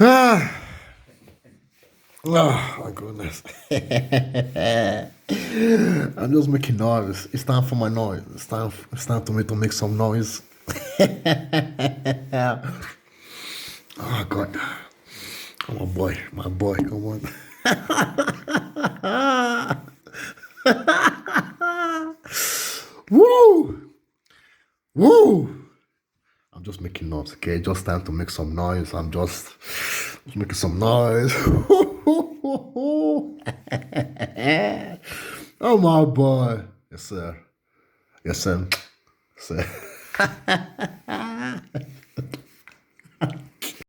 Ah, oh my goodness. I'm just making noise. It's time for my noise. It's time to make some noise. Oh God. Oh my boy, come on. Woo! Woo! I'm just making noise, okay? Just time to make some noise. I'm just making some noise. Oh my boy. Yes, sir. Yes, sir. Sir.